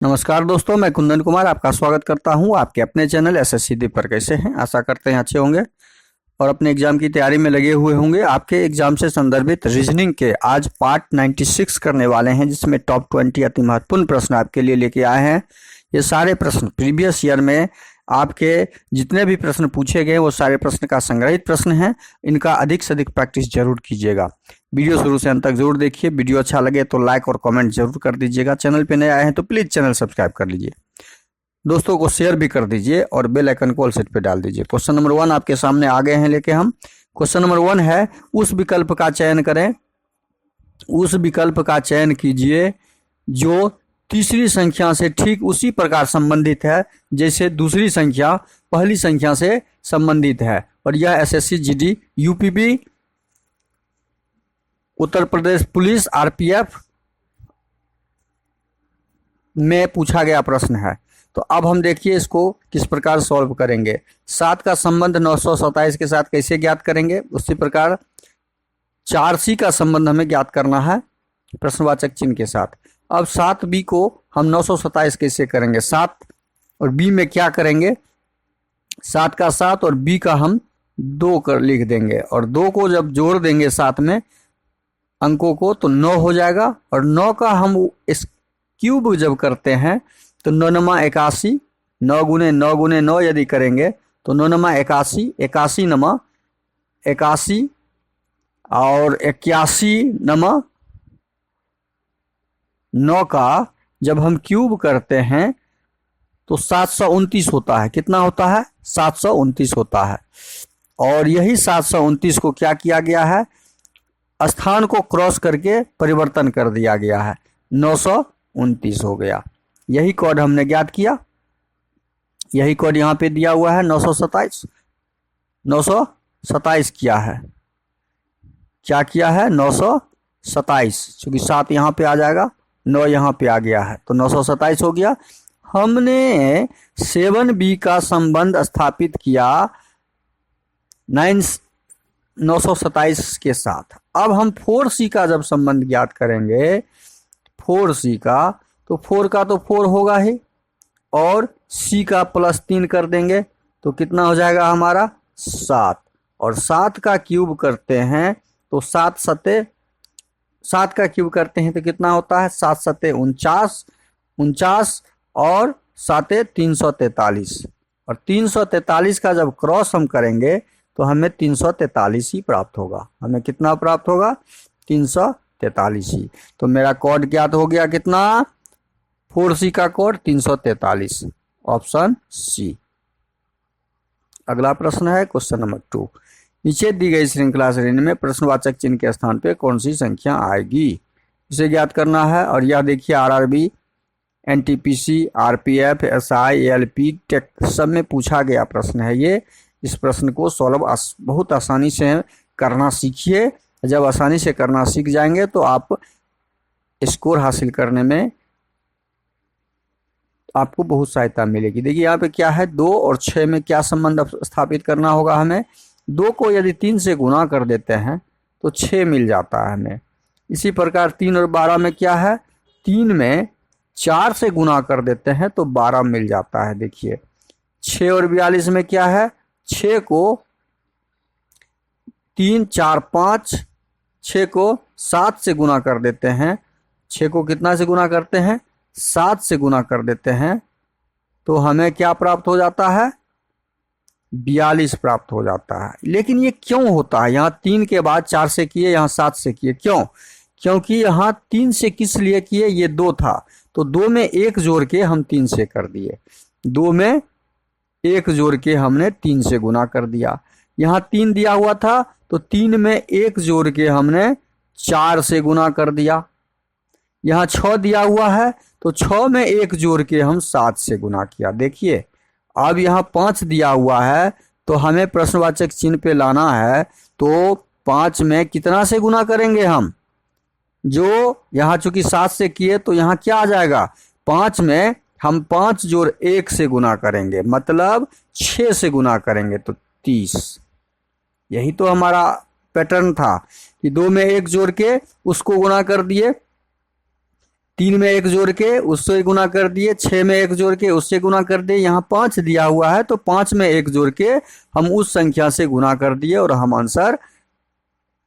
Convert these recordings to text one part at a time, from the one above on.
नमस्कार दोस्तों, मैं कुंदन कुमार आपका स्वागत करता हूं आपके अपने चैनल एसएससी दीप पर। कैसे हैं? आशा करते हैं अच्छे होंगे और अपने एग्जाम की तैयारी में लगे हुए होंगे। आपके एग्जाम से संदर्भित रीजनिंग के आज पार्ट 96 करने वाले हैं, जिसमें टॉप 20 अति महत्वपूर्ण प्रश्न आपके लिए लेके आए हैं। ये सारे प्रश्न प्रीवियस ईयर में आपके जितने भी प्रश्न पूछे गए वो सारे प्रश्न का संग्रहित प्रश्न हैं। इनका अधिक से अधिक प्रैक्टिस जरूर कीजिएगा। वीडियो शुरू से अंत तक जरूर देखिए। वीडियो अच्छा लगे तो लाइक और कमेंट जरूर कर दीजिएगा। चैनल पे नए आए हैं तो प्लीज़ चैनल सब्सक्राइब कर लीजिए। दोस्तों को शेयर भी कर दीजिए और बेल आइकन को ऑल सेट पे डाल दीजिए। क्वेश्चन नंबर 1 आपके सामने आ गए हैं लेके हम। क्वेश्चन नंबर 1 है, उस विकल्प का चयन करें, उस विकल्प का चयन कीजिए जो तीसरी संख्या से ठीक उसी प्रकार संबंधित है जैसे दूसरी संख्या पहली संख्या से संबंधित है। और यह SSC GD UPP Uttar Pradesh police RPF में पूछा गया प्रश्न है। तो अब हम देखिए इसको किस प्रकार सॉल्व करेंगे। 7 का संबंध 927 के साथ कैसे ज्ञात करेंगे, उसी प्रकार 4C का संबंध हमें ज्ञात करना है प्रश्नवाचक चिन्ह के साथ। अब 7B को हम 927 कैसे करेंगे, 7 और B में क्या करेंगे, 7 का 7 और B का हम 2 कर लिख देंगे और 2 को जब जोड़ देंगे साथ में अंकों को तो 9 हो जाएगा। और 9 का हम इस क्यूब जब करते हैं तो 9 नमा 81, 9 गुने 9 गुने 9 यदि करेंगे तो 9 नमा 81, 81 नमा 81 और 81 नमा 9 का जब हम क्यूब करते हैं तो 729 होता है। कितना होता है? 729 होता है। और यही 729 को क्या किया गया है, स्थान को क्रॉस करके परिवर्तन कर दिया गया है, 929 हो गया। यही कोड हमने ज्ञात किया, यही कोड यहाँ पे दिया हुआ है 927। 927 किया है, क्या किया है, 927, क्योंकि 7 यहाँ पे आ जाएगा, 9 यहाँ पे आ गया है तो 927 हो गया। हमने 7B का संबंध स्थापित किया 927 के साथ। अब हम 4C का जब संबंध ज्ञात करेंगे, 4C का तो 4 का तो 4 होगा ही और C का +3 कर देंगे तो कितना हो जाएगा हमारा 7। और 7 का क्यूब करते हैं तो 7 का क्यूब करते हैं तो कितना होता है, 7 सते 49, 49 और 7 343। और 343 का जब क्रॉस हम करेंगे तो हमें 343 ही प्राप्त होगा। हमें कितना प्राप्त होगा, 343 ही। तो मेरा कोड ज्ञात हो गया कितना, 4C का कोड 343, ऑप्शन सी। अगला प्रश्न है क्वेश्चन नंबर 2। नीचे दी गई श्रृंखला श्रेणी में प्रश्नवाचक चिन्ह के स्थान पे कौन सी संख्या आएगी, इसे ज्ञात करना है। और यह देखिए RRB, NTPC, RPF, SI, ALP, tech सब में पूछा गया प्रश्न है ये। इस प्रश्न को सॉल्व बहुत आसानी से करना सीखिए। जब आसानी से करना सीख जाएंगे तो आप स्कोर हासिल करने में आपको बहुत सहायता मिलेगी। देखिए यहाँ पे क्या है, 2 और 6 में क्या संबंध स्थापित करना होगा हमें। 2 को यदि 3 से गुना कर देते हैं तो 6 मिल जाता है हमें। इसी प्रकार 3 और 12 में क्या है, 3 में 4 से गुना कर देते हैं तो 12 मिल जाता है। देखिए 6 और 42 में क्या है, 6 को 3 4 5, 6 को 7 से गुना कर देते हैं। 6 को कितना से गुना करते हैं, 7 से गुना कर देते हैं तो हमें क्या प्राप्त हो जाता है, 42 प्राप्त हो जाता है। लेकिन ये क्यों होता है, यहाँ 3 के बाद 4 से किए, यहाँ 7 से किए, क्यों? क्योंकि यहाँ 3 से किस लिए किए, ये 2 था तो 2 में 1 जोड़ के हम 3 से कर दिए। 2 में 1 जोड़ के हमने 3 से गुना कर दिया। यहाँ 3 दिया हुआ था तो 3 में 1 जोड़ के हमने 4 से गुना कर दिया। यहाँ 6 दिया हुआ है तो 6 में 1 जोड़ के हम 7 से गुना किया। देखिए अब यहाँ 5 दिया हुआ है तो हमें प्रश्नवाचक चिन्ह पे लाना है तो 5 में कितना से गुना करेंगे हम, जो यहाँ चूंकि 7 से किए तो यहाँ क्या आ जाएगा, 5 में हम 5 जोड़ 1 से गुना करेंगे, मतलब 6 से गुना करेंगे तो 30। यही तो हमारा पैटर्न था कि 2 में 1 जोड़ के उसको गुना कर दिए, 3 में 1 जोड़ के उससे गुना कर दिए, 6 में 1 जोड़ के उससे गुना कर दिए, यहाँ 5 दिया हुआ है तो 5 में 1 जोड़ के हम उस संख्या से गुना कर दिए और हम आंसर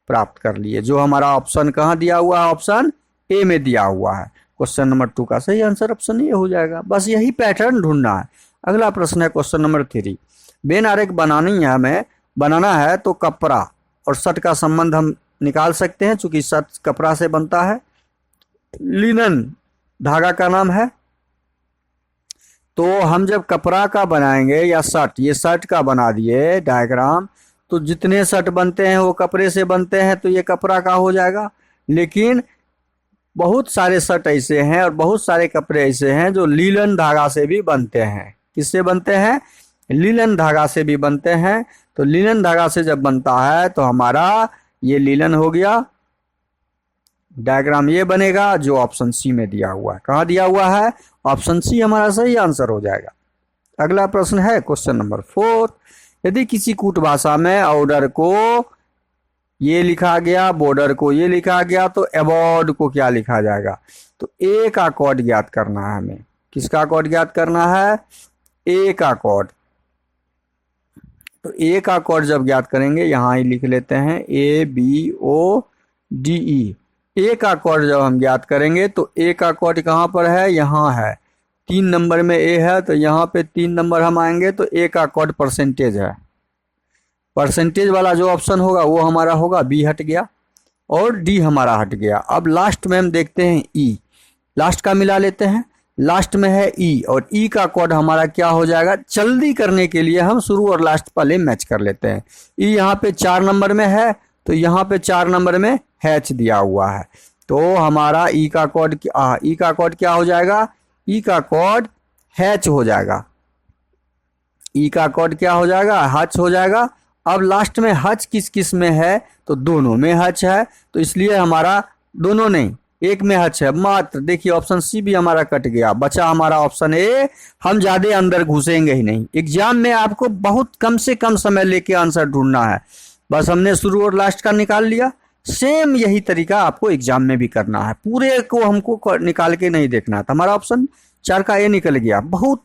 प्राप्त कर लिए। जो हमारा ऑप्शन कहाँ दिया हुआ है, ऑप्शन ए में दिया हुआ है। क्वेश्चन नंबर 2 का सही आंसर ऑप्शन ए हो जाएगा। बस यही पैटर्न ढूंढना है। अगला प्रश्न है क्वेश्चन नंबर 3। बेन आरेख बनाना है तो कपड़ा और शर्ट का संबंध हम निकाल सकते हैं, चूंकि शर्ट कपड़ा से बनता है, लिनन धागा का नाम है। तो हम जब कपड़ा का बनाएंगे या शर्ट, ये शर्ट का बना दिए डायग्राम, तो जितने शर्ट बनते हैं वो कपड़े से बनते हैं तो ये कपड़ा का हो जाएगा। लेकिन बहुत सारे शर्ट ऐसे हैं और बहुत सारे कपड़े ऐसे हैं जो लीलन धागा से भी बनते हैं। किससे बनते हैं? लीलन धागा से भी बनते हैं। तो लीलन धागा से जब बनता है तो हमारा ये लीलन हो गया। डायग्राम ये बनेगा जो ऑप्शन सी में दिया हुआ है। कहाँ दिया हुआ है? ऑप्शन सी हमारा सही आंसर हो जाएगा। अगला प्रश्न है क्वेश्चन नंबर 4। यदि किसी कूट भाषा में ऑर्डर को ये लिखा गया, बॉर्डर को ये लिखा गया, तो अबॉर्ड को क्या लिखा जाएगा? तो ए का कोड ज्ञात करना है हमें। किसका कोड ज्ञात करना है? ए का कोड। तो ए का कोड जब ज्ञात करेंगे, यहाँ ही लिख लेते हैं ABODE। ए का कोड जब हम ज्ञात करेंगे तो ए का कोड कहाँ पर है? यहाँ है। 3 नंबर में ए है तो यहाँ पे 3 नंबर हम आएंगे तो ए का कोड परसेंटेज है। परसेंटेज वाला जो ऑप्शन होगा वो हमारा होगा, बी हट गया और डी हमारा हट गया। अब लास्ट में हम देखते हैं ई। लास्ट का मिला लेते हैं। लास्ट में है ई और ई का कोड हमारा क्या हो जाएगा? जल्दी करने के लिए हम शुरू और लास्ट पहले मैच कर लेते हैं। ई यहाँ पे 4 नंबर में है तो यहाँ पे 4 नंबर में हैच दिया हुआ है। तो हमारा ई का कोड क्या हो जाएगा? ई का कोड हैच हो जाएगा। ई का कोड क्या हो जाएगा? हच हो जाएगा। अब लास्ट में हच किस किस में है? तो दोनों में हच है, तो इसलिए हमारा दोनों नहीं, एक में हच है मात्र। देखिए ऑप्शन सी भी हमारा कट गया, बचा हमारा ऑप्शन ए। हम ज्यादा अंदर घुसेंगे ही नहीं। एग्जाम में आपको बहुत कम से कम समय लेके आंसर ढूंढना है। बस हमने शुरू और लास्ट का निकाल लिया। सेम यही तरीका आपको एग्जाम में भी करना है। पूरे को हमको निकाल के नहीं देखना है। हमारा ऑप्शन 4 का ए निकल गया बहुत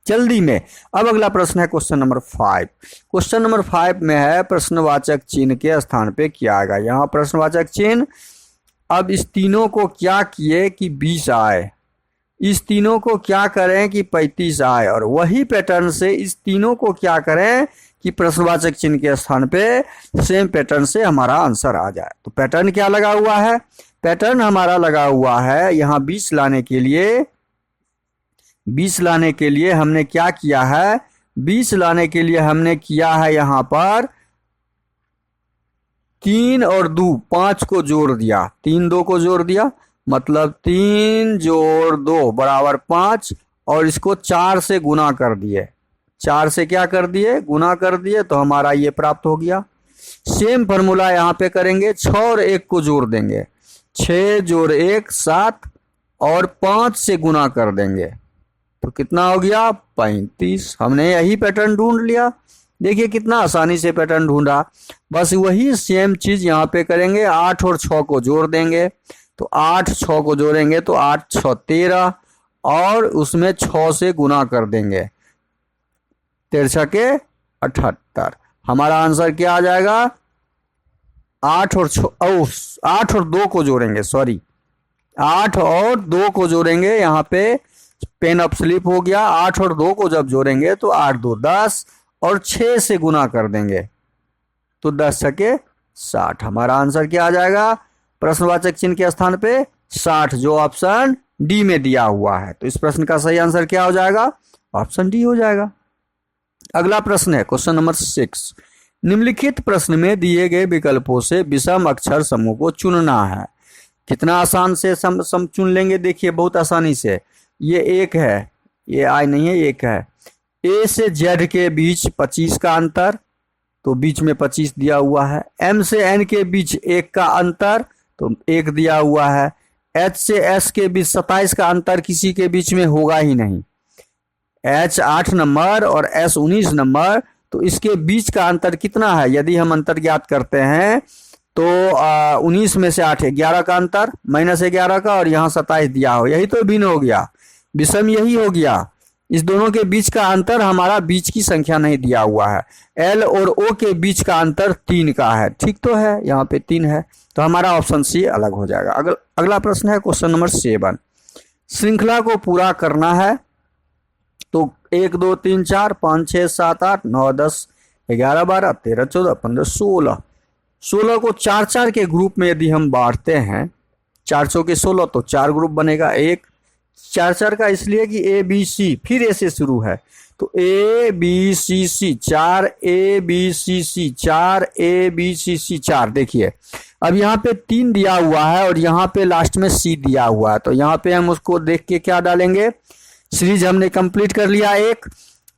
जल्दी में। अब अगला प्रश्न है क्वेश्चन नंबर 5। क्वेश्चन नंबर 5 में है प्रश्नवाचक चिन्ह के स्थान पे क्या आएगा? यहाँ प्रश्नवाचक चिन्ह। अब इस तीनों को क्या किए कि 20 आए, इस तीनों को क्या करें कि 35 आए, और वही पैटर्न से इस तीनों को क्या करें कि प्रश्नवाचक चिन्ह के स्थान पे सेम पैटर्न से हमारा आंसर आ जाए। तो पैटर्न क्या लगा हुआ है? पैटर्न हमारा लगा हुआ है यहाँ 20 लाने के लिए। 20 लाने के लिए हमने क्या किया है? 20 लाने के लिए हमने किया है यहाँ पर 3 और 2 5 को जोड़ दिया। 3 2 को जोड़ दिया, मतलब 3 जोड़ 2 बराबर 5, और इसको 4 से गुना कर दिए। 4 से क्या कर दिए? गुना कर दिए, तो हमारा ये प्राप्त हो गया। सेम फॉर्मूला यहाँ पे करेंगे, 6 और 1 को जोड़ देंगे। 6 जोड़ 1 7 और 5 से गुना कर देंगे तो कितना हो गया? 35। हमने यही पैटर्न ढूंढ लिया। देखिए कितना आसानी से पैटर्न ढूंढा। बस वही सेम चीज यहाँ पे करेंगे। 8 और 6 को जोड़ देंगे, तो 8 6 को जोड़ेंगे तो 8 6 13 और उसमें 6 से गुना कर देंगे, 13 के 78। हमारा आंसर क्या आ जाएगा? 8 और 2 को जोड़ेंगे, सॉरी 8 और 2 को जोड़ेंगे। यहाँ पे पेन अप स्लिप हो गया। 8 और 2 को जब जोड़ेंगे तो 8 2 10 और 6 से गुना कर देंगे तो 10 छके 60। हमारा आंसर क्या आ जाएगा? प्रश्नवाचक चिन्ह के स्थान पे 60, जो ऑप्शन डी में दिया हुआ है। तो इस प्रश्न का सही आंसर क्या हो जाएगा? ऑप्शन डी हो जाएगा। अगला प्रश्न है क्वेश्चन नंबर 6। निम्नलिखित प्रश्न में दिए गए विकल्पों से विषम अक्षर समूह को चुनना है। कितना आसान से सम चुन लेंगे? देखिए बहुत आसानी से। ये 1 है, ये आई नहीं है, 1 है। ए से जेड के बीच 25 का अंतर, तो बीच में 25 दिया हुआ है। एम से एन के बीच 1 का अंतर, तो 1 दिया हुआ है। एच से एस के बीच 27 का अंतर किसी के बीच में होगा ही नहीं। एच 8 नंबर और एस 19 नंबर, तो इसके बीच का अंतर कितना है? यदि हम अंतर ज्ञात करते हैं तो 19 में से 8 11 का अंतर, -11 का, और यहाँ 27 दिया हो, यही तो भिन्न हो गया, विषम यही हो गया। इस दोनों के बीच का अंतर हमारा बीच की संख्या नहीं दिया हुआ है। एल और ओ के बीच का अंतर 3 का है, ठीक तो है, यहाँ पे 3 है, तो हमारा ऑप्शन सी अलग हो जाएगा। अगला प्रश्न है क्वेश्चन नंबर 7। श्रृंखला को पूरा करना है तो 1 2 3 4 5 6 7 8 9 10 11 12 13 14 15 16, 16 को 4 के ग्रुप में यदि हम बांटते हैं, 400 के 16 तो 4 ग्रुप बनेगा। 1 4 का इसलिए कि ए बी सी फिर ए से शुरू है, तो A B C C 4, A B C C 4, A B C C 4। देखिए अब यहाँ पे 3 दिया हुआ है और यहाँ पे लास्ट में सी दिया हुआ है, तो यहाँ पे हम उसको देख के क्या डालेंगे, सीरीज हमने कंप्लीट कर लिया। एक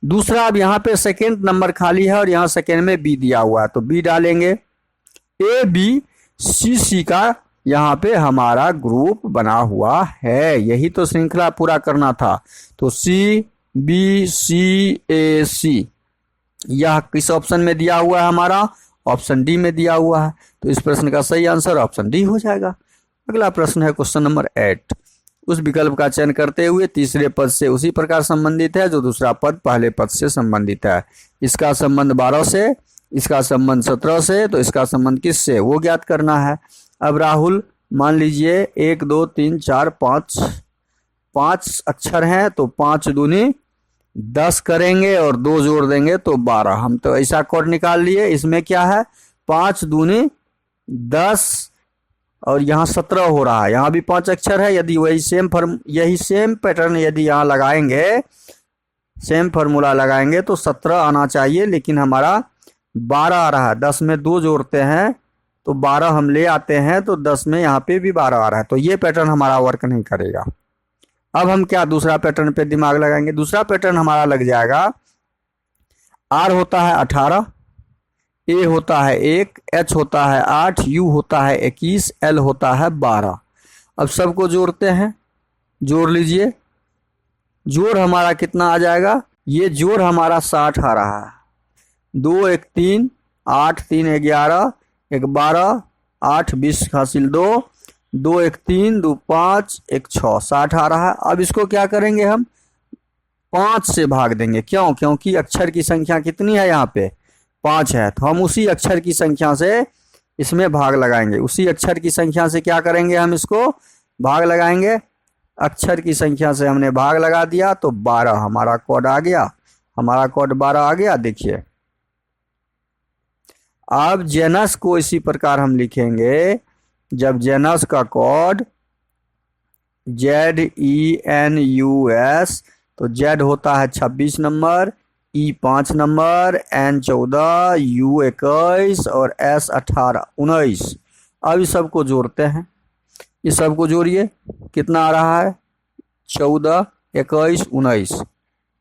दूसरा, अब यहाँ पे सेकेंड नंबर खाली है और यहाँ सेकेंड में बी दिया हुआ है, तो बी डालेंगे। ए बी सी सी का यहाँ पे हमारा ग्रुप बना हुआ है, यही तो श्रृंखला पूरा करना था। तो सी बी सी ए सी यह किस ऑप्शन में दिया हुआ है, हमारा ऑप्शन डी में दिया हुआ है, तो इस प्रश्न का सही आंसर ऑप्शन डी हो जाएगा। अगला प्रश्न है क्वेश्चन नंबर 8। उस विकल्प का चयन करते हुए तीसरे पद से उसी प्रकार संबंधित है जो दूसरा पद पहले पद से संबंधित है। इसका संबंध 12 से, इसका संबंध 17 से, तो इसका संबंध किससे, वो ज्ञात करना है। अब राहुल मान लीजिए 1 2 3 4 5 अक्षर हैं, तो 5 दूनी 10 करेंगे और 2 जोड़ देंगे तो 12। हम तो ऐसा कोड निकाल लिए, इसमें क्या है 5 दूनी 10 और यहाँ 17 हो रहा है, यहाँ भी 5 अक्षर है। यदि यही सेम पैटर्न यदि यहाँ लगाएंगे, सेम फार्मूला लगाएंगे तो 17 आना चाहिए, लेकिन हमारा 12 आ रहा है। 10 में 2 जोड़ते हैं तो 12 हम ले आते हैं, तो 10 में यहाँ पे भी 12 आ रहा है, तो ये पैटर्न हमारा वर्क नहीं करेगा। अब हम क्या दूसरा पैटर्न पे दिमाग लगाएंगे। दूसरा पैटर्न हमारा लग जाएगा, आर होता है 18, ए होता है 1, एच होता है 8, यू होता है 21, एल होता है 12। अब सबको जोड़ते हैं, जोड़ लीजिए, जोड़ हमारा कितना आ जाएगा, ये जोड़ हमारा 60 आ रहा है। 2 1 3 8 3 11 1 12 8 20 हासिल 2 2 1 3 2 5 1 6 60 आ रहा है। अब इसको क्या करेंगे, हम 5 से भाग देंगे। क्यों, क्योंकि अक्षर की संख्या कितनी है, यहाँ पे 5 है, तो हम उसी अक्षर की संख्या से इसमें भाग लगाएंगे। उसी अक्षर की संख्या से क्या करेंगे, हम इसको भाग लगाएंगे। अक्षर की संख्या से हमने भाग लगा दिया तो 12 हमारा कोड आ गया, हमारा कोड 12 आ गया। देखिए अब जेनस को इसी प्रकार हम लिखेंगे, जब जेनस का कोड ZENUS, तो Z होता है 26 number, E 5 number, N 14, U 21 और S 18 19। अब इस सबको जोड़ते हैं, इस सबको जोड़िए, कितना आ रहा है 14 21 19।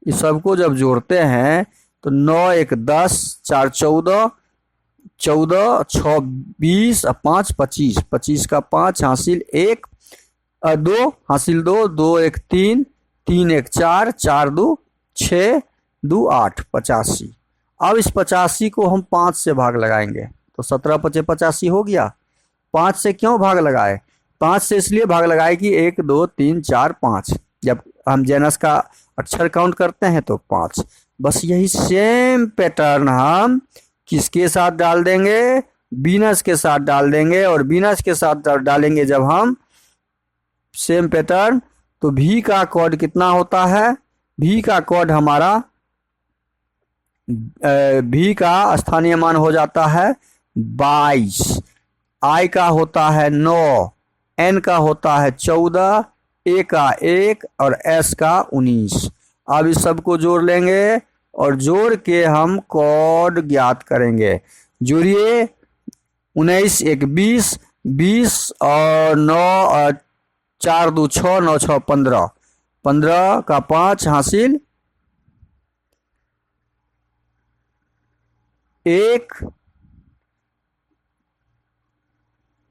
इस सबको जब जोड़ते हैं तो 9 1 10 4 14 14 6 20 5 25, 25 का 5 हासिल 1 2 हासिल 2 2 1 3 3 1 4 4 2 6 2 8 85। अब इस 85 को हम 5 से भाग लगाएंगे तो 17 5 85 हो गया। 5 से क्यों भाग लगाए, 5 से इसलिए भाग लगाए कि 1 2 3 4 5, जब हम जेनस का अक्षर काउंट करते हैं तो 5। बस यही सेम पैटर्न हम किसके साथ डाल देंगे, बीनस के साथ डाल देंगे, और बीनस के साथ डालेंगे जब हम सेम पैटर्न, तो भी का कोड कितना होता है, भी का कोड हमारा भी का स्थानीय मान हो जाता है 22, आई का होता है 9, एन का होता है 14, ए का 1 और एस का 19। अब इस सबको जोड़ लेंगे और जोड़ के हम कोड ज्ञात करेंगे। जोड़िए 19 1 20 20 और 9 और 4 2 6 9 6 15, 15 का 5 हासिल 1।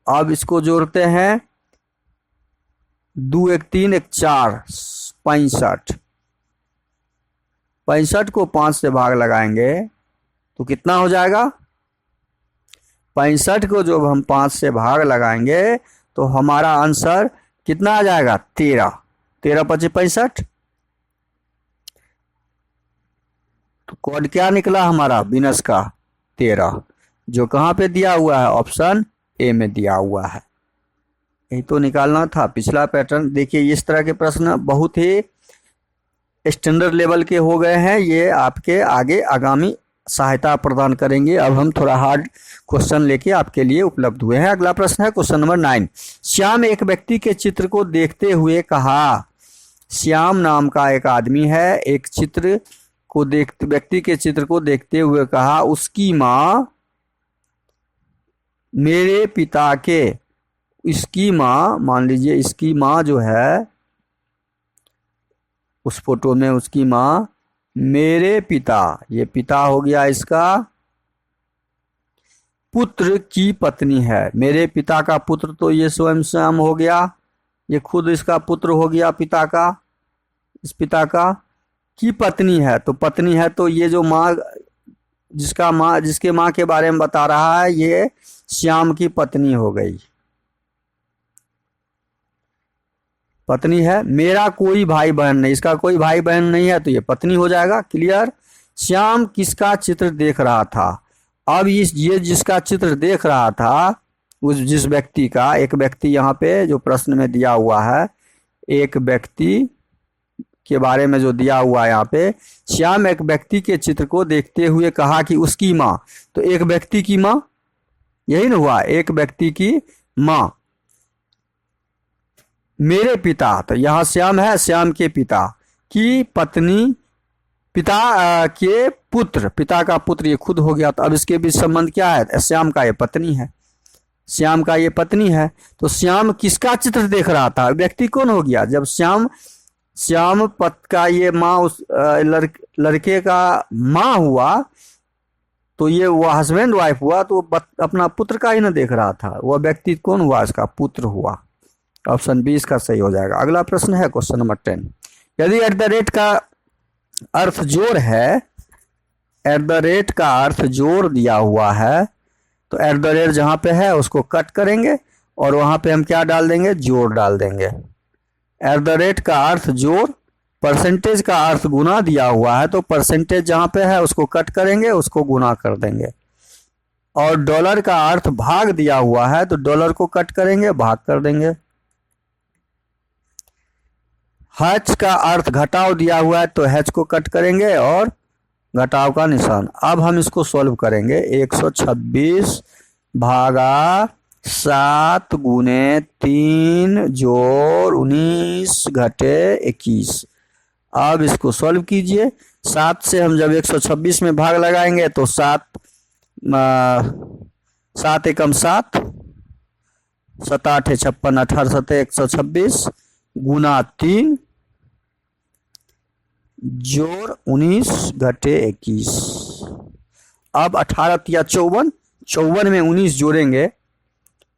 अब इसको जोड़ते हैं, 2 1 3 1 4 65, 65 को 5 से भाग लगाएंगे तो कितना हो जाएगा, 65 को जब हम 5 से भाग लगाएंगे तो हमारा आंसर कितना आ जाएगा? 13। 13 पचे 65। तो कोड क्या निकला हमारा वीनस का? 13, जो कहाँ पे दिया हुआ है? ऑप्शन ए में दिया हुआ है। यही तो निकालना था। पिछला पैटर्न देखिए, इस तरह के प्रश्न बहुत ही स्टैंडर्ड लेवल के हो गए हैं। ये आपके आगे आगामी सहायता प्रदान करेंगे। अब हम थोड़ा हार्ड क्वेश्चन लेके आपके लिए उपलब्ध हुए हैं। अगला प्रश्न है क्वेश्चन नंबर 9। श्याम एक व्यक्ति के चित्र को देखते हुए कहा। श्याम नाम का एक आदमी है, एक व्यक्ति के चित्र को देखते हुए कहा, उसकी माँ मेरे पिता के, इसकी माँ, मान लीजिए इसकी माँ जो है उस फोटो में, उसकी माँ मेरे पिता, ये पिता हो गया इसका, पुत्र की पत्नी है। मेरे पिता का पुत्र तो ये स्वयं श्याम हो गया, ये खुद इसका पुत्र हो गया पिता का, इस पिता का की पत्नी है। तो पत्नी है तो ये जो माँ, जिसके माँ के बारे में बता रहा है, ये श्याम की पत्नी हो गई, पत्नी है। मेरा कोई भाई बहन नहीं, इसका कोई भाई बहन नहीं है तो ये पत्नी हो जाएगा। क्लियर। श्याम किसका चित्र देख रहा था? अब ये जिसका चित्र देख रहा था, जिस व्यक्ति का, एक व्यक्ति यहाँ पे जो प्रश्न में दिया हुआ है, एक व्यक्ति के बारे में जो दिया हुआ है यहाँ पे, श्याम एक व्यक्ति के चित्र को देखते हुए कहा कि उसकी माँ, तो एक व्यक्ति की माँ, यही ना हुआ, एक व्यक्ति की माँ मेरे पिता, तो यहाँ श्याम है, श्याम के पिता की पत्नी, पिता के पुत्र, पिता का पुत्र ये खुद हो गया। तो अब इसके बीच संबंध क्या है? श्याम का ये पत्नी है, श्याम का ये पत्नी है। तो श्याम किसका चित्र देख रहा था? व्यक्ति कौन हो गया? जब श्याम पत का ये माँ उस लड़के का माँ हुआ, तो ये वो हस्बैंड वाइफ हुआ, तो वो अपना पुत्र का ही ना देख रहा था। वह व्यक्ति कौन हुआ? इसका पुत्र हुआ। ऑप्शन 20 का सही हो जाएगा। अगला प्रश्न है क्वेश्चन नंबर 10। यदि एट द रेट का अर्थ जोड़ है, एट द रेट का अर्थ जोड़ दिया हुआ है, तो एट द रेट जहां पे है उसको कट करेंगे और वहां पे हम क्या डाल देंगे? जोड़ डाल देंगे। एट द रेट का अर्थ जोड़, परसेंटेज का अर्थ गुना दिया हुआ है, तो परसेंटेज जहां पे है उसको कट करेंगे, उसको गुना कर देंगे। और डॉलर का अर्थ भाग दिया हुआ है, तो डॉलर को कट करेंगे, भाग कर देंगे। हैच का अर्थ घटाव दिया हुआ है, तो हैच को कट करेंगे और घटाव का निशान। अब हम इसको सॉल्व करेंगे। 126 भागा 7 गुने 3 जोड़ 19 घटे 21। अब इसको सॉल्व कीजिए। 7 से हम जब 126 में भाग लगाएंगे तो 7 एकम 7, 7 8 56, 18 7 126 गुना 3 जोड़ 19 घटे 21। अब 18 तिया 54, 54 में 19 जोड़ेंगे।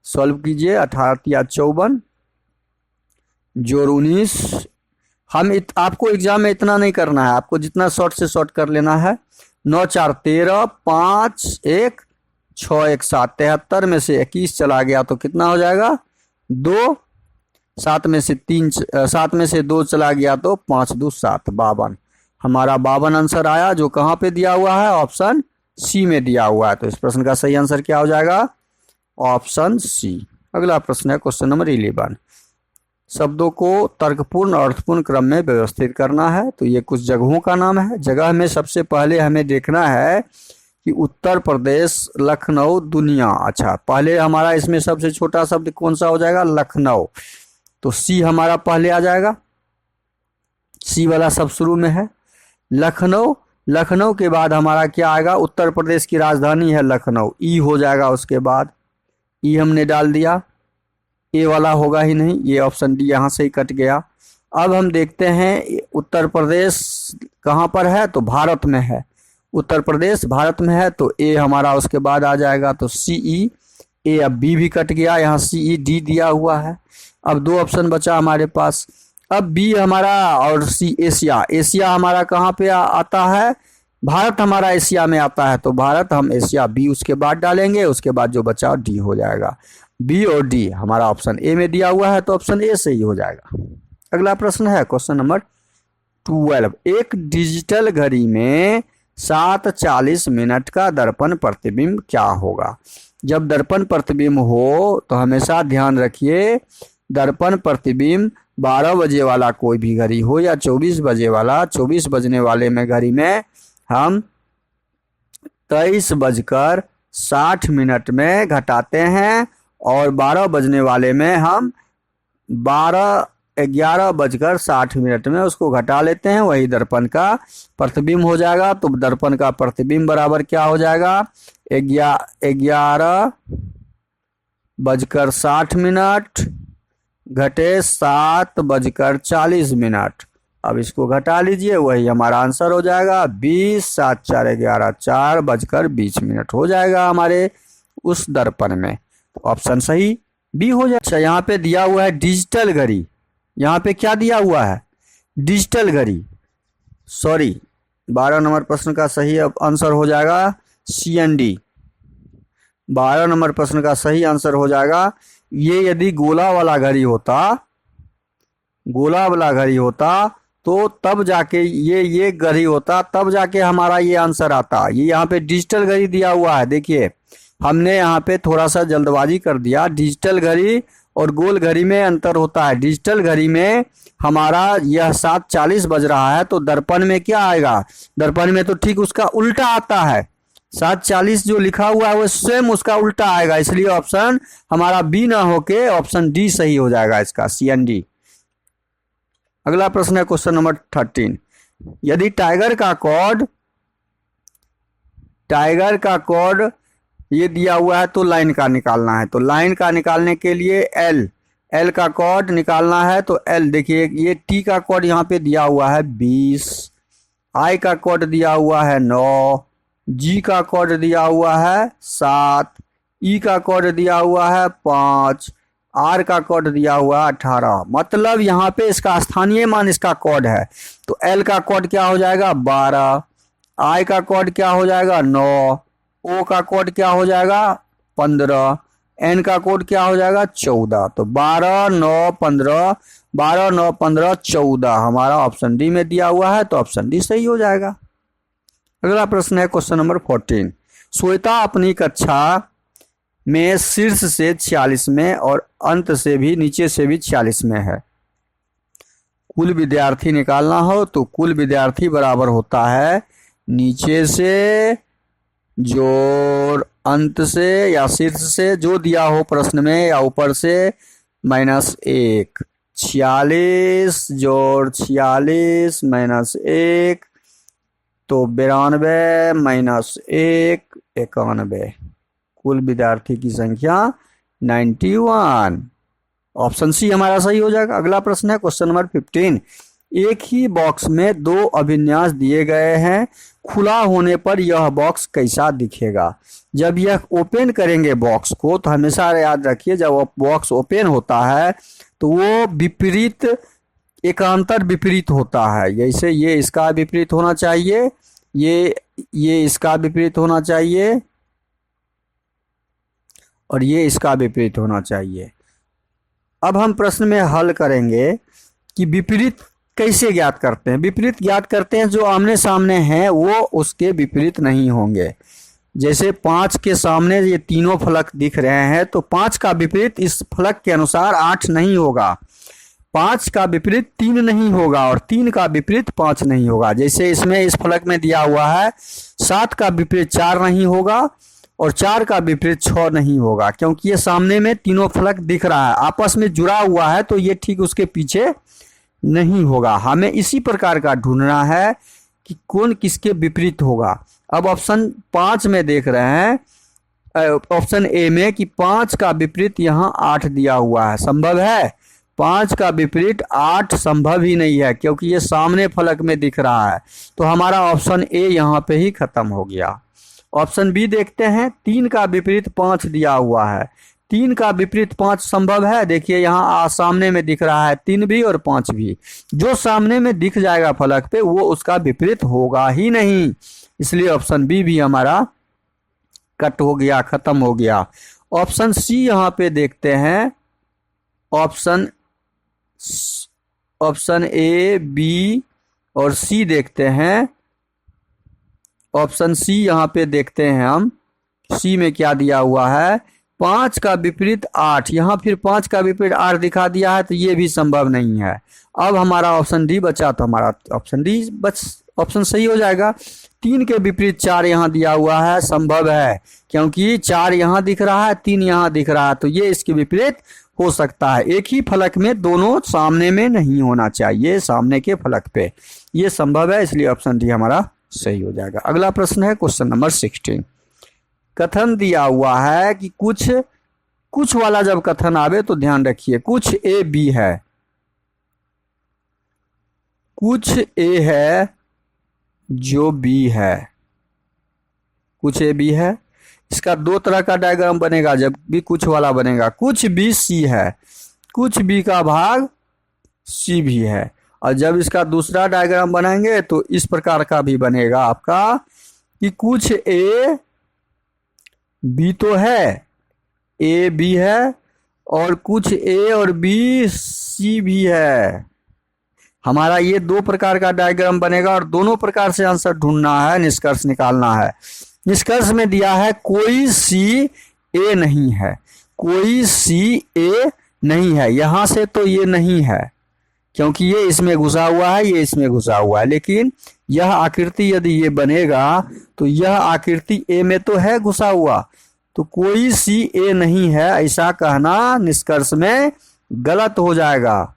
सॉल्व कीजिए। 18 तिया 54 जोड़ 19। आपको एग्जाम में इतना नहीं करना है, आपको जितना शॉर्ट से शॉर्ट कर लेना है। 9 4 13, 5 1 6 1 7, 73 में से 21 चला गया तो कितना हो जाएगा? 2। 7 में से 2 चला गया तो 5 2 7, 52। हमारा 52 आंसर आया, जो कहाँ पे दिया हुआ है? ऑप्शन सी में दिया हुआ है। तो इस प्रश्न का सही आंसर क्या हो जाएगा? Option C. अगला प्रश्न है क्वेश्चन नंबर 11। शब्दों को तर्कपूर्ण और अर्थपूर्ण क्रम में व्यवस्थित करना है। तो ये कुछ जगहों का नाम है। जगह में सबसे पहले हमें देखना है कि उत्तर प्रदेश, लखनऊ, दुनिया। अच्छा, पहले हमारा इसमें सबसे छोटा शब्द कौन सा हो जाएगा? लखनऊ। तो सी हमारा पहले आ जाएगा, सी वाला सब शुरू में है। लखनऊ, लखनऊ के बाद हमारा क्या आएगा? उत्तर प्रदेश की राजधानी है लखनऊ, ई हो जाएगा। उसके बाद ई हमने डाल दिया, ए वाला होगा ही नहीं, ये ऑप्शन डी यहाँ से ही कट गया। अब हम देखते हैं उत्तर प्रदेश कहाँ पर है? तो भारत में है। उत्तर प्रदेश भारत में है तो ए हमारा उसके बाद आ जाएगा। तो सी ई, ए अब बी भी कट गया, यहाँ सी ई डी दिया हुआ है। अब 2 ऑप्शन बचा हमारे पास। अब बी हमारा और सी एशिया। एशिया हमारा कहाँ पे आता है? भारत हमारा एशिया में आता है तो भारत हम एशिया बी उसके बाद डालेंगे, उसके बाद जो बचा डी हो जाएगा। बी और डी हमारा ऑप्शन ए में दिया हुआ है तो ऑप्शन ए सही हो जाएगा। अगला प्रश्न है क्वेश्चन नंबर 12। एक डिजिटल घड़ी में 7:40 का दर्पण प्रतिबिंब क्या होगा? जब दर्पण प्रतिबिंब हो तो हमेशा ध्यान रखिए, दर्पण प्रतिबिंब 12 बजे वाला कोई भी घड़ी हो या 24 बजे वाला, 24 बजने वाले में घड़ी में हम 23:60 में घटाते हैं और 12 बजने वाले में हम 11:60 में उसको घटा लेते हैं, वही दर्पण का प्रतिबिंब हो जाएगा। तो दर्पण का प्रतिबिंब बराबर क्या हो जाएगा? 11:60 घटे 7:40। अब इसको घटा लीजिए, वही हमारा आंसर हो जाएगा 20, 7 4 11, 4:20 हो जाएगा हमारे उस दर्पण में। तो ऑप्शन सही बी हो जाए। अच्छा, यहाँ पे दिया हुआ है डिजिटल घड़ी, यहाँ पे क्या दिया हुआ है? डिजिटल घड़ी। सॉरी, 12 नंबर प्रश्न का सही अब आंसर हो जाएगा CND। 12 नंबर प्रश्न का सही आंसर हो जाएगा, ये यदि गोला वाला घड़ी होता तो तब जाके ये घड़ी होता, तब जाके हमारा ये आंसर आता। ये यहाँ पे डिजिटल घड़ी दिया हुआ है, देखिए हमने यहाँ पे थोड़ा सा जल्दबाजी कर दिया। डिजिटल घड़ी और गोल घड़ी में अंतर होता है। डिजिटल घड़ी में हमारा यह 7:40 बज रहा है तो दर्पण में क्या आएगा? दर्पण में तो ठीक उसका उल्टा आता है, 7:40 जो लिखा हुआ है वो स्वयं उसका उल्टा आएगा, इसलिए ऑप्शन हमारा बी ना होके ऑप्शन डी सही हो जाएगा इसका, CND। अगला प्रश्न है क्वेश्चन नंबर 13। यदि टाइगर का कोड ये दिया हुआ है तो लाइन का निकालना है। तो लाइन का निकालने के लिए एल का कोड निकालना है तो एल, देखिए ये टी का कोड यहाँ पे दिया हुआ है 20, आई का कोड दिया हुआ है 9, जी का कोड दिया हुआ है 7, ई का कोड दिया हुआ है 5, आर का कोड दिया हुआ है 18। मतलब यहाँ पे इसका स्थानीय मान इसका कोड है। तो एल का कोड क्या हो जाएगा? 12, आई का कोड क्या हो जाएगा? 9, ओ का कोड क्या हो जाएगा? 15, एन का कोड क्या हो जाएगा? 14। तो 12 9 15, 12 9 15 14 हमारा ऑप्शन डी में दिया हुआ है तो ऑप्शन डी सही हो जाएगा। अगला प्रश्न है क्वेश्चन नंबर 14। श्वेता अपनी कक्षा में शीर्ष से 46 में और अंत से भी, नीचे से भी 46 में है। कुल विद्यार्थी निकालना हो तो कुल विद्यार्थी बराबर होता है नीचे से जोड़ अंत से या शीर्ष से, जो दिया हो प्रश्न में, या ऊपर से -1। 46 जोड़ 46 -1 तो 92 -1 91। कुल विद्यार्थी की संख्या 91। ऑप्शन सी हमारा सही हो जाएगा। अगला प्रश्न है क्वेश्चन नंबर 15। एक ही बॉक्स में 2 अभिन्यास दिए गए हैं, खुला होने पर यह बॉक्स कैसा दिखेगा? जब यह ओपन करेंगे बॉक्स को तो हमेशा याद रखिए, जब बॉक्स ओपन होता है तो वो विपरीत, एकांतर विपरीत होता है। जैसे ये इसका विपरीत होना चाहिए, ये इसका विपरीत होना चाहिए और ये इसका विपरीत होना चाहिए। अब हम प्रश्न में हल करेंगे कि विपरीत कैसे ज्ञात करते हैं। विपरीत ज्ञात करते हैं, जो आमने सामने हैं वो उसके विपरीत नहीं होंगे। जैसे 5 के सामने ये तीनों फलक दिख रहे हैं तो 5 का विपरीत इस फलक के अनुसार 8 नहीं होगा, 5 का विपरीत 3 नहीं होगा और 3 का विपरीत 5 नहीं होगा। जैसे इसमें इस फलक में दिया हुआ है 7 का विपरीत 4 नहीं होगा और 4 का विपरीत 6 नहीं होगा, क्योंकि ये सामने में तीनों फलक दिख रहा है, आपस में जुड़ा हुआ है तो ये ठीक उसके पीछे नहीं होगा। हमें इसी प्रकार का ढूंढना है कि कौन किसके विपरीत होगा। अब ऑप्शन 5 में देख रहे हैं, ऑप्शन ए में, कि 5 का विपरीत यहाँ 8 दिया हुआ है। संभव है? 5 का विपरीत 8 संभव ही नहीं है, क्योंकि ये सामने फलक में दिख रहा है। तो हमारा ऑप्शन ए यहाँ पे ही खत्म हो गया। ऑप्शन बी देखते हैं। 3 का विपरीत 5 दिया हुआ है, 3 का विपरीत 5 संभव है? देखिए यहाँ सामने में दिख रहा है 3 भी और 5 भी। जो सामने में दिख जाएगा फलक पे वो उसका विपरीत होगा ही नहीं, इसलिए ऑप्शन बी भी हमारा कट हो गया, खत्म हो गया। ऑप्शन सी यहाँ पे देखते हैं। ऑप्शन ए, बी और सी देखते हैं। ऑप्शन सी यहाँ पे देखते हैं हम। सी में क्या दिया हुआ है? 5 का विपरीत 8। यहाँ फिर 5 का विपरीत 8 दिखा दिया है, तो ये भी संभव नहीं है। अब हमारा ऑप्शन डी बचा, तो हमारा ऑप्शन डी ऑप्शन सही हो जाएगा। 3 के विपरीत 4 यहाँ दिया हुआ है, संभव है, क्योंकि 4 यहाँ दिख रहा है, 3 यहाँ दिख रहा है, तो ये इसके विपरीत हो सकता है। एक ही फलक में दोनों सामने में नहीं होना चाहिए, सामने के फलक पे, ये संभव है, इसलिए ऑप्शन डी हमारा सही हो जाएगा। अगला प्रश्न है क्वेश्चन नंबर 16। कथन दिया हुआ है कि कुछ वाला जब कथन आवे तो ध्यान रखिए, कुछ ए बी है, कुछ ए है जो बी है, कुछ ए बी है। इसका 2 तरह का डायग्राम बनेगा जब भी कुछ वाला बनेगा। कुछ बी सी है, कुछ बी का भाग सी भी है। और जब इसका दूसरा डायग्राम बनाएंगे तो इस प्रकार का भी बनेगा आपका कि कुछ ए बी तो है, ए बी है, और कुछ ए और बी सी भी है। हमारा ये 2 प्रकार का डायग्राम बनेगा और दोनों प्रकार से आंसर ढूंढना है, निष्कर्ष निकालना है। निष्कर्ष में दिया है कोई सी ए नहीं है, कोई सी ए नहीं है। यहां से तो ये नहीं है क्योंकि ये इसमें घुसा हुआ है, ये इसमें घुसा हुआ है, लेकिन यह आकृति यदि ये बनेगा तो यह आकृति ए में तो है घुसा हुआ, तो कोई सी ए नहीं है ऐसा कहना निष्कर्ष में गलत हो जाएगा।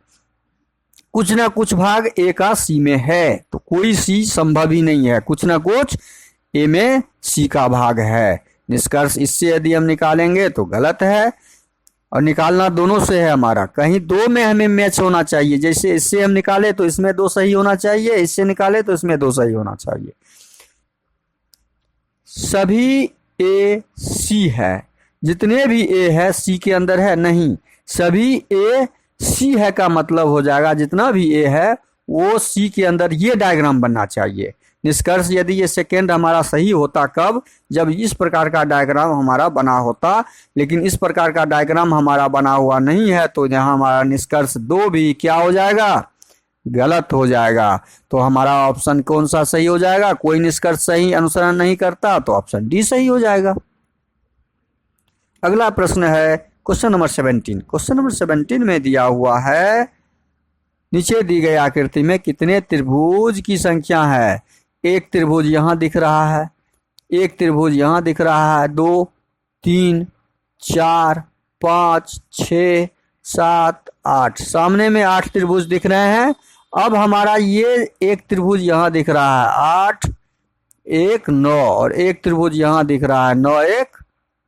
कुछ ना कुछ भाग ए का सी में है, तो कोई सी संभव ही नहीं है, कुछ ना कुछ ए में सी का भाग है। निष्कर्ष इससे यदि हम निकालेंगे तो गलत है, और निकालना दोनों से है हमारा, कहीं 2 में हमें मैच होना चाहिए। जैसे इससे हम निकाले तो इसमें 2 सही होना चाहिए, इससे निकाले तो इसमें 2 सही होना चाहिए। सभी ए सी है, जितने भी ए है सी के अंदर है नहीं, सभी ए सी है का मतलब हो जाएगा जितना भी ए है वो सी के अंदर, ये डायग्राम बनना चाहिए। निष्कर्ष यदि ये सेकेंड हमारा सही होता, कब? जब इस प्रकार का डायग्राम हमारा बना होता, लेकिन इस प्रकार का डायग्राम हमारा बना हुआ नहीं है, तो यहाँ हमारा निष्कर्ष 2 भी क्या हो जाएगा? गलत हो जाएगा। तो हमारा ऑप्शन कौन सा सही हो जाएगा? कोई निष्कर्ष सही अनुसरण नहीं करता, तो ऑप्शन डी सही हो जाएगा। अगला प्रश्न है क्वेश्चन नंबर 17। क्वेश्चन नंबर 17 में दिया हुआ है नीचे दी गई आकृति में कितने त्रिभुज की संख्या है? एक त्रिभुज यहाँ दिख रहा है, एक त्रिभुज यहाँ दिख रहा है, 2 3 4 5 6 7 8, सामने में 8 त्रिभुज दिख रहे हैं। अब हमारा ये एक त्रिभुज यहाँ दिख रहा है 8 1 9, और एक त्रिभुज यहाँ दिख रहा है 9 1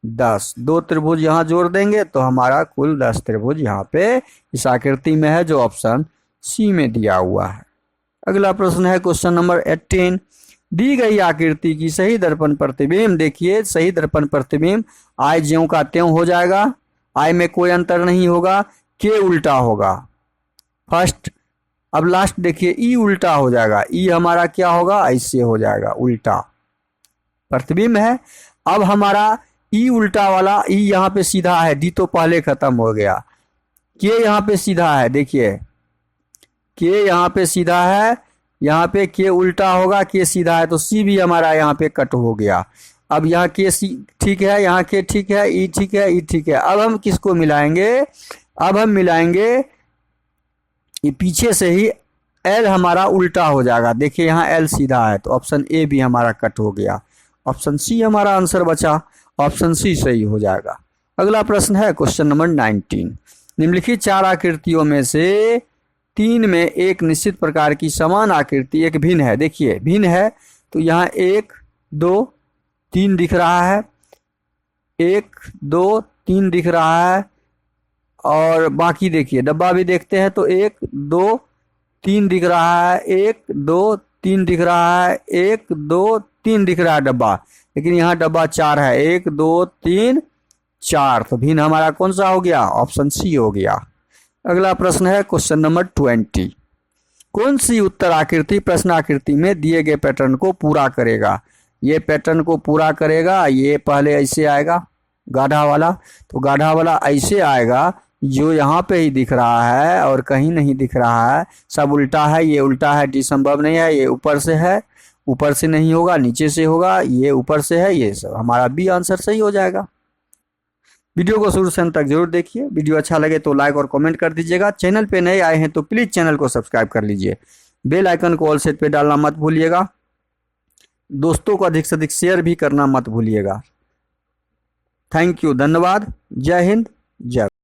10। 2 त्रिभुज यहाँ जोड़ देंगे तो हमारा कुल 10 त्रिभुज यहाँ पे इस आकृति में है, जो ऑप्शन सी में दिया हुआ है। अगला प्रश्न है क्वेश्चन नंबर 18। दी गई आकृति की सही दर्पण प्रतिबिंब, देखिए सही दर्पण प्रतिबिंब आई ज्यों का त्यों हो जाएगा, आई में कोई अंतर नहीं होगा, के उल्टा होगा फर्स्ट। अब लास्ट देखिए ई उल्टा हो जाएगा, ई हमारा क्या होगा? ऐसे हो जाएगा, उल्टा प्रतिबिंब है। अब हमारा ई उल्टा वाला, ई यहाँ पे सीधा है, डी तो पहले खत्म हो गया, के यहाँ पे सीधा है, देखिए के यहाँ पे सीधा है, यहाँ पे के उल्टा होगा, के सीधा है, तो सी भी हमारा यहाँ पे कट हो गया। अब यहाँ के सी ठीक है, यहाँ के ठीक है, ई ठीक है, ई ठीक है। अब हम किसको मिलाएंगे? अब हम मिलाएंगे ये पीछे से ही एल हमारा उल्टा हो जाएगा, देखिए यहाँ एल सीधा है, तो ऑप्शन ए भी हमारा कट हो गया। ऑप्शन सी हमारा आंसर बचा, ऑप्शन सी सही हो जाएगा। अगला प्रश्न है क्वेश्चन नंबर 19। निम्नलिखित 4 आकृतियों में से 3 में एक निश्चित प्रकार की समान आकृति एक भिन्न है। देखिए भिन्न है तो यहाँ 1 2 3 दिख रहा है, 1 2 3 दिख रहा है, और बाकी देखिए डब्बा भी देखते हैं तो 1 2 3 दिख रहा है, 1 2 3 दिख रहा है, 1 2 3 दिख रहा है डब्बा, लेकिन यहाँ डब्बा 4 है, 1 2 3 4। तो भिन्न हमारा कौन सा हो गया? ऑप्शन सी हो गया। अगला प्रश्न है क्वेश्चन नंबर 20। कौन सी उत्तर आकृति प्रश्न आकृति में दिए गए पैटर्न को पूरा करेगा? ये पैटर्न को पूरा करेगा, ये पहले ऐसे आएगा गाढ़ा वाला, तो गाढ़ा वाला ऐसे आएगा, जो यहाँ पे ही दिख रहा है और कहीं नहीं दिख रहा है, सब उल्टा है। ये उल्टा है, डी संभव नहीं है। ये ऊपर से है, ऊपर से नहीं होगा, नीचे से होगा। ये ऊपर से है, ये सब हमारा बी आंसर सही हो जाएगा। वीडियो को शुरू से अंत तक जरूर देखिए। वीडियो अच्छा लगे तो लाइक और कमेंट कर दीजिएगा। चैनल पे नए आए हैं तो प्लीज़ चैनल को सब्सक्राइब कर लीजिए। बेल आइकन को ऑल सेट पे डालना मत भूलिएगा। दोस्तों को अधिक से अधिक शेयर भी करना मत भूलिएगा। थैंक यू, धन्यवाद। जय हिंद, जय